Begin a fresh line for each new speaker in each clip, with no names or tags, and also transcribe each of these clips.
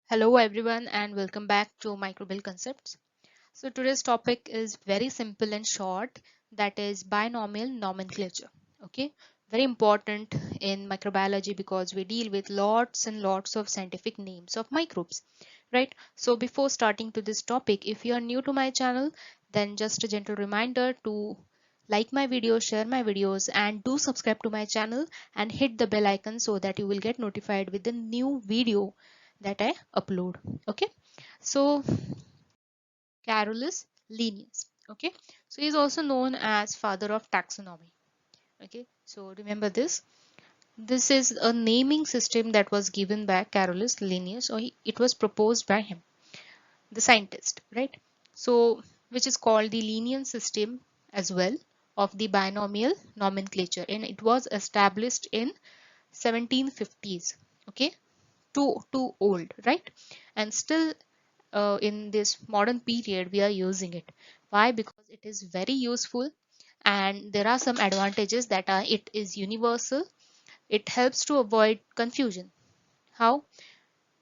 Hello everyone and welcome back to Microbial Concepts. So today's topic is very simple and short, that is binomial nomenclature. Okay, very important in microbiology because we deal with lots and lots of scientific names of microbes, right? So before starting to this topic, if you are new to my channel, then just a gentle reminder to like my videos, share my videos and do subscribe to my channel and hit the bell icon so that you will get notified with the new video that I upload. Okay, so Carolus Linnaeus. Okay, so he is also known as father of taxonomy. Okay, so remember this. This is a naming system that was given by Carolus Linnaeus, or it was proposed by him, the scientist, right? So, which is called the Linnaean system as well of the binomial nomenclature, and it was established in 1750s. Okay, too old, right? And still in this modern period we are using it. Why? Because it is very useful and there are some advantages that are it is universal. It helps to avoid confusion. How?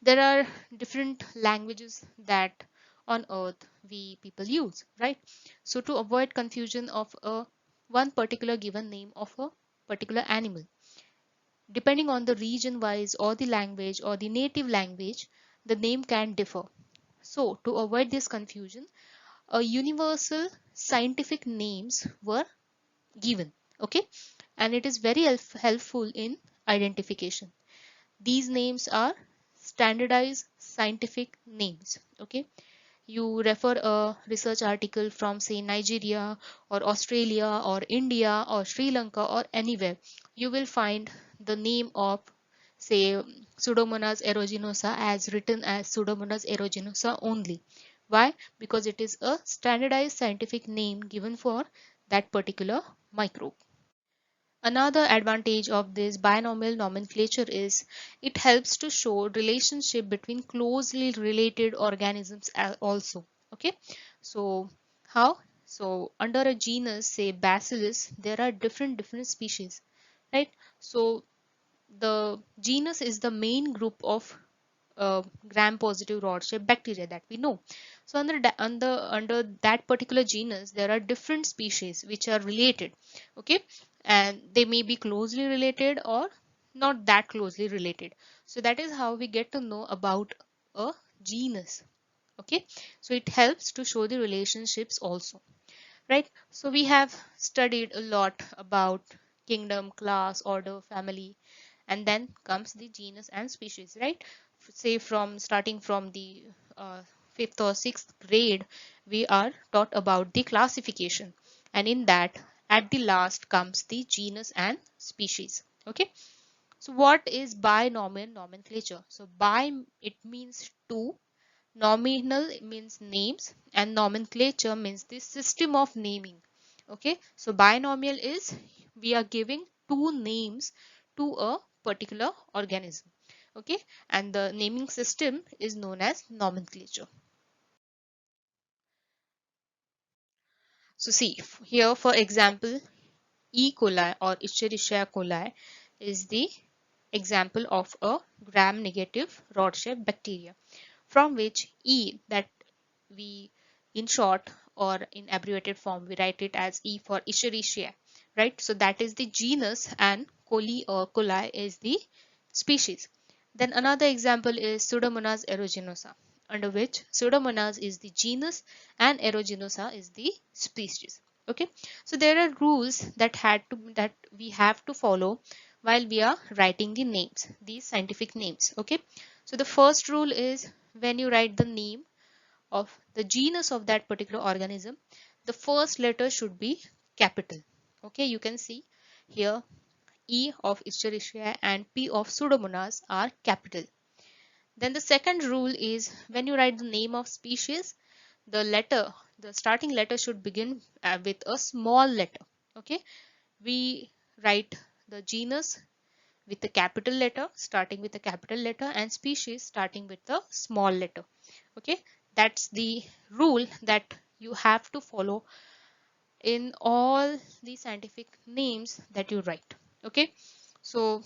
There are different languages that on earth we people use, right? So to avoid confusion of a one particular given name of a particular animal, depending on the region wise or the language or the native language, the name can differ. So to avoid this confusion, a universal scientific names were given. Okay, and it is very helpful in identification. These names are standardized scientific names. Okay, you refer a research article from say Nigeria or Australia or India or Sri Lanka or anywhere, you will find the name of say Pseudomonas aeruginosa as written as Pseudomonas aeruginosa only. Why? Because it is a standardized scientific name given for that particular microbe. Another advantage of this binomial nomenclature is it helps to show relationship between closely related organisms also. Okay, so how? So under a genus say Bacillus, there are different species, right? So the genus is the main group of gram-positive rod-shaped bacteria that we know. So under that particular genus, there are different species which are related. Okay, and they may be closely related or not that closely related. So that is how we get to know about a genus. Okay, so it helps to show the relationships also, right? So we have studied a lot about kingdom, class, order, family, and then comes the genus and species, right? Say from starting from the fifth or sixth grade, we are taught about the classification, and in that, at the last comes the genus and species. Okay, so what is binomial nomenclature? So bi, it means two, nominal means names, and nomenclature means the system of naming. Okay, so binomial is we are giving two names to a particular organism. Okay, and the naming system is known as nomenclature. So see here, for example, E. coli or Escherichia coli is the example of a gram-negative rod-shaped bacteria, from which E, that we in short or in abbreviated form we write it as E for Escherichia, right? So that is the genus and coli or coli is the species. Then another example is Pseudomonas aeruginosa, under which Pseudomonas is the genus and aeruginosa is the species. Okay, so there are rules that we have to follow while we are writing the names, these scientific names. Okay, so the first rule is when you write the name of the genus of that particular organism, the first letter should be capital. Okay, you can see here E of Escherichia and P of Pseudomonas are capital. Then the second rule is when you write the name of species, the starting letter should begin with a small letter. Okay, we write the genus with the capital letter, starting with a capital letter, and species starting with a small letter. Okay, that's the rule that you have to follow in all the scientific names that you write. Okay, so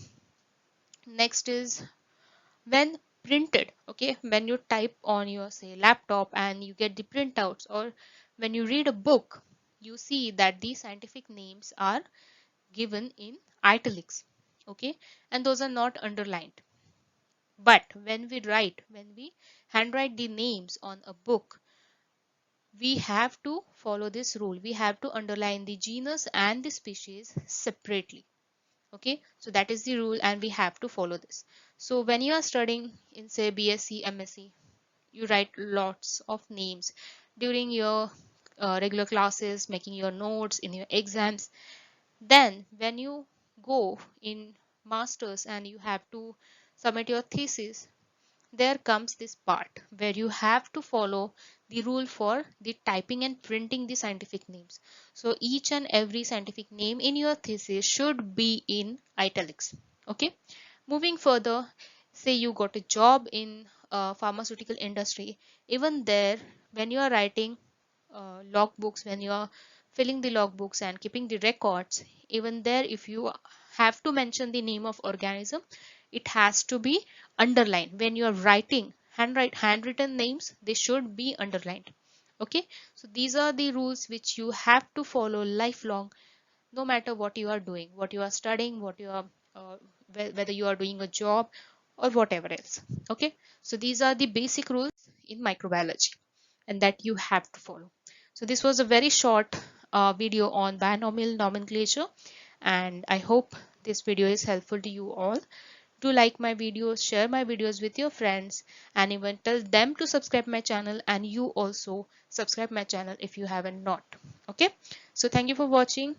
next is when printed. Okay, when you type on your say laptop and you get the printouts, or when you read a book, you see that these scientific names are given in italics. Okay, and those are not underlined. But when we handwrite the names on a book, we have to follow this rule. We have to underline the genus and the species separately. Okay, so that is the rule and we have to follow this. So when you are studying in say BSc, MSc, you write lots of names during your regular classes, making your notes in your exams. Then when you go in masters and you have to submit your thesis, there comes this part where you have to follow the rule for the typing and printing the scientific names. So each and every scientific name in your thesis should be in italics. Okay, moving further, say you got a job in pharmaceutical industry. Even there, when you are writing logbooks, when you are filling the logbooks and keeping the records, even there, if you have to mention the name of organism, it has to be underlined. When you are writing handwritten names, they should be underlined. Okay, so these are the rules which you have to follow lifelong, no matter what you are doing, what you are studying, what you are uh, whether you are doing a job or whatever else. Okay, so these are the basic rules in microbiology and that you have to follow. So this was a very short video on binomial nomenclature, and I hope this video is helpful to you all. Do like my videos, share my videos with your friends, and even tell them to subscribe my channel, and you also subscribe my channel if you haven't not. Okay, so thank you for watching.